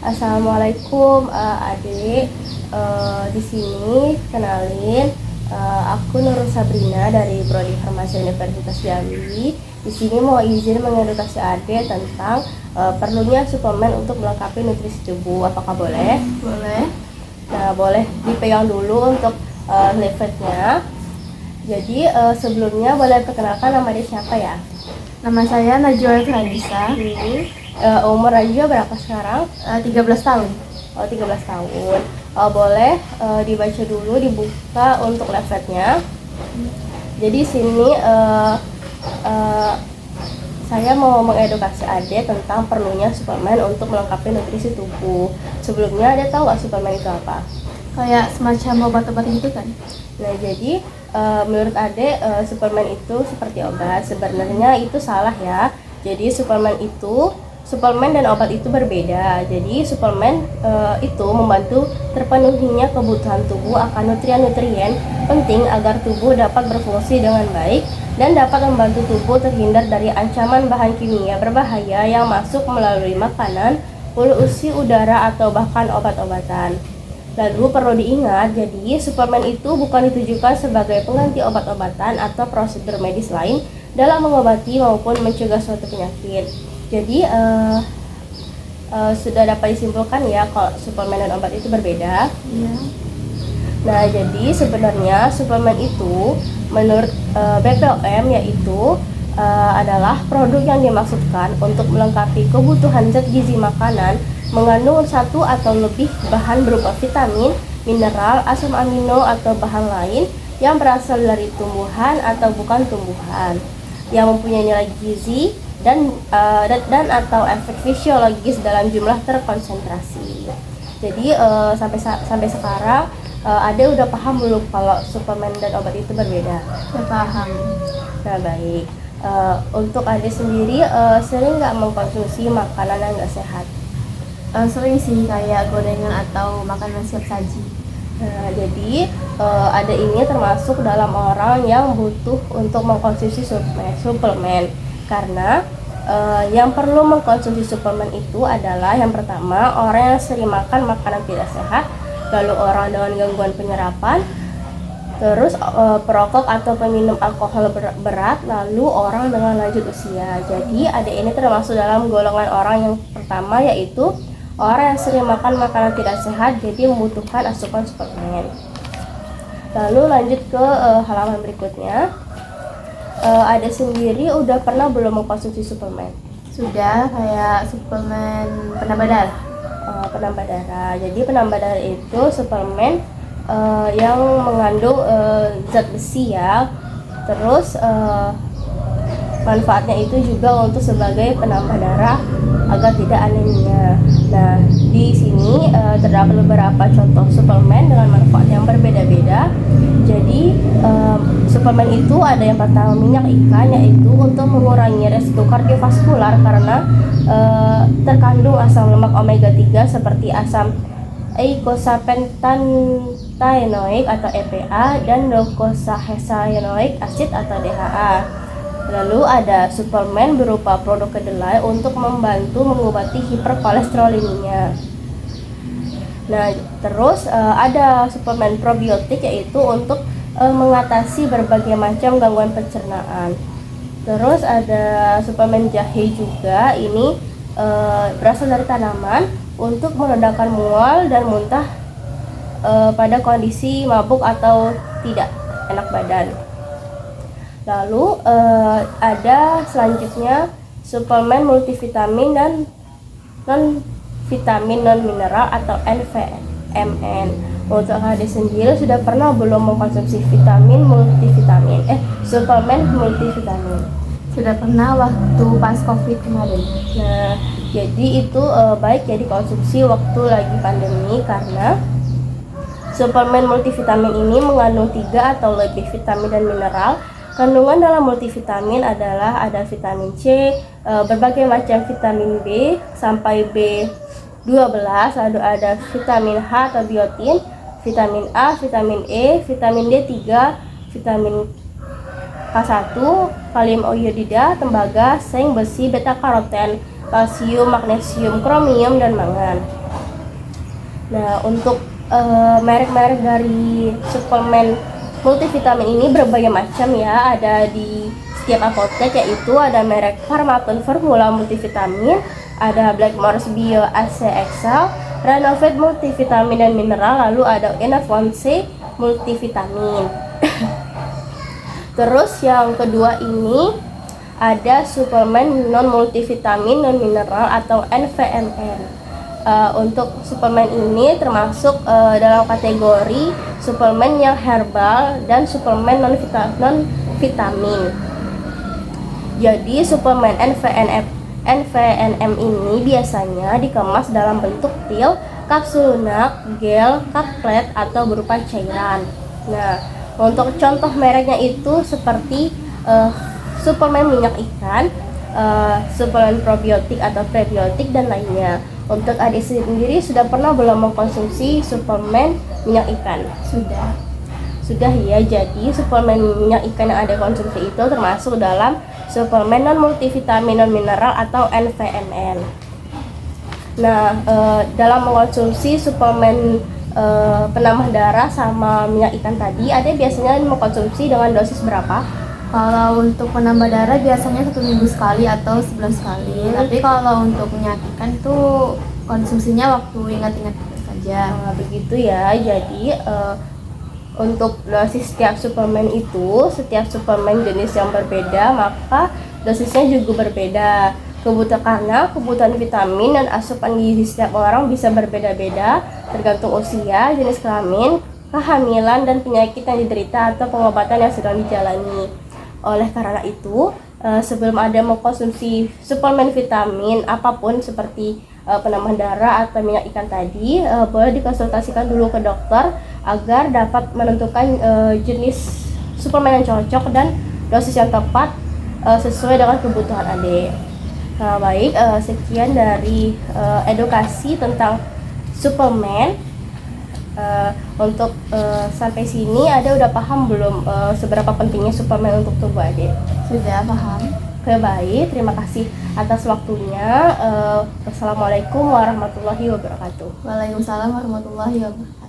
Assalamualaikum adik. Di sini kenalin, aku Nurul Sabrina dari Prodi Farmasi Universitas Jambi. Di sini mau izin mengedukasi adik tentang perlunya suplemen untuk melengkapi nutrisi tubuh. Apakah boleh? Boleh. Nah, boleh dipegang dulu untuk leafletnya. Jadi sebelumnya boleh perkenalkan nama adik siapa ya? Nama saya Najwa Hadisa. Umur Najwa berapa sekarang? 13 tahun. Oh, 13 tahun. Boleh dibaca dulu, dibuka untuk leafletnya. Jadi sini saya mau mengedukasi adik tentang perlunya suplemen untuk melengkapi nutrisi tubuh. Sebelumnya adik tahu nggak suplemen itu apa? Kayak semacam obat-obat gitu kan? Nah, jadi menurut adik suplemen itu seperti obat. Sebenarnya itu salah ya. Jadi suplemen dan obat itu berbeda. Jadi suplemen itu membantu terpenuhinya kebutuhan tubuh akan nutrien-nutrien penting agar tubuh dapat berfungsi dengan baik dan dapat membantu tubuh terhindar dari ancaman bahan kimia berbahaya yang masuk melalui makanan, polusi udara atau bahkan obat-obatan. Lalu perlu diingat, jadi suplemen itu bukan ditujukan sebagai pengganti obat-obatan atau prosedur medis lain dalam mengobati maupun mencegah suatu penyakit. Jadi sudah dapat disimpulkan ya kalau suplemen dan obat itu berbeda. Iya. Nah, jadi sebenarnya suplemen itu menurut BPOM yaitu adalah produk yang dimaksudkan untuk melengkapi kebutuhan zat gizi makanan mengandung satu atau lebih bahan berupa vitamin, mineral, asam amino atau bahan lain yang berasal dari tumbuhan atau bukan tumbuhan yang mempunyai nilai gizi dan atau efek fisiologis dalam jumlah terkonsentrasi. Jadi sampai sekarang Ade udah paham belum kalau suplemen dan obat itu berbeda? Saya paham. Nah, baik. Untuk Ade sendiri sering nggak mengkonsumsi makanan yang nggak sehat? Sering sih, kayak gorengan atau makanan siap saji. Nah, jadi Ade ini termasuk dalam orang yang butuh untuk mengkonsumsi suplemen karena yang perlu mengkonsumsi suplemen itu adalah yang pertama orang yang sering makan makanan tidak sehat, lalu orang dengan gangguan penyerapan, terus perokok atau peminum alkohol berat, lalu orang dengan lanjut usia. Jadi adik ini termasuk dalam golongan orang yang pertama, yaitu orang yang sering makan makanan tidak sehat, jadi membutuhkan asupan suplemen. Lalu lanjut ke halaman berikutnya. Ada sendiri udah pernah belum mengkonsumsi suplemen? Sudah, kayak suplemen penambah darah. Penambah darah. Jadi penambah darah itu suplemen yang mengandung zat besi ya. Terus manfaatnya itu juga untuk sebagai penambah darah agar tidak anemia. Nah, di sini terdapat beberapa contoh suplemen dengan manfaat yang berbeda-beda. Jadi suplemen itu ada yang pertama minyak ikan, yaitu untuk mengurangi resiko kardiovaskular karena terkandung asam lemak omega 3 seperti asam eicosapentaenoic atau EPA dan docosahexaenoic acid atau DHA. Lalu ada suplemen berupa produk kedelai untuk membantu mengobati hiperkolesterolemia. Nah, terus ada suplemen probiotik yaitu untuk mengatasi berbagai macam gangguan pencernaan. Terus ada suplemen jahe juga, ini berasal dari tanaman untuk meredakan mual dan muntah pada kondisi mabuk atau tidak enak badan. Lalu ada selanjutnya suplemen multivitamin dan non-vitamin non-mineral atau NVMN. Untuk adik sendiri sudah pernah belum mengkonsumsi suplemen multivitamin? Sudah pernah waktu pas COVID kemarin. Nah, jadi itu baik ya dikonsumsi waktu lagi pandemi karena suplemen multivitamin ini mengandung 3 atau lebih vitamin dan mineral. Kandungan dalam multivitamin adalah ada vitamin C, berbagai macam vitamin B sampai B12, lalu ada vitamin H atau biotin, vitamin A, vitamin E, vitamin D3, vitamin K1, kalium iodida, tembaga, seng, besi, beta karoten, kalsium, magnesium, kromium, dan mangan. Nah, untuk merek-merek dari suplemen multivitamin ini berbagai macam ya, ada di setiap apotek, yaitu ada merek Pharmaton Formula Multivitamin, ada Blackmores Bio AC Excel, Renovate Multivitamin dan Mineral, lalu ada Enervon C Multivitamin. Terus yang kedua ini ada suplemen non multivitamin non mineral atau NVMN. Untuk suplemen ini termasuk dalam kategori suplemen yang herbal dan suplemen non vitamin. Jadi suplemen NVNM ini biasanya dikemas dalam bentuk pil, kapsul lunak, gel, kaplet atau berupa cairan. Nah, untuk contoh mereknya itu seperti suplemen minyak ikan, suplemen probiotik atau prebiotik dan lainnya. Untuk adik sendiri sudah pernah belum mengkonsumsi suplemen minyak ikan? Sudah ya. Jadi suplemen minyak ikan yang ada konsumsi itu termasuk dalam suplemen non multivitamin non mineral atau NVMN. Nah, dalam mengkonsumsi suplemen penambah darah sama minyak ikan tadi, ada biasanya mengkonsumsi dengan dosis berapa? Kalau untuk penambah darah biasanya 1 minggu sekali atau sebulan sekali. Tapi kalau untuk menyakitkan tuh konsumsinya waktu ingat-ingat saja. Nah, begitu ya. Jadi untuk dosis setiap suplemen itu, setiap suplemen jenis yang berbeda, maka dosisnya juga berbeda. Karena kebutuhan vitamin dan asupan gizi setiap orang bisa berbeda-beda tergantung usia, jenis kelamin, kehamilan, dan penyakit yang diderita atau pengobatan yang sedang dijalani. Oleh karena itu, sebelum Anda mengkonsumsi suplemen vitamin apapun seperti penambah darah atau minyak ikan tadi, boleh dikonsultasikan dulu ke dokter agar dapat menentukan jenis suplemen yang cocok dan dosis yang tepat sesuai dengan kebutuhan Ade. Nah, baik, sekian dari edukasi tentang suplemen. Untuk sampai sini Ade udah paham belum seberapa pentingnya suplemen untuk tubuh Ade? Sudah paham. Oke, baik, terima kasih atas waktunya. Wassalamualaikum warahmatullahi wabarakatuh. Waalaikumsalam warahmatullahi wabarakatuh.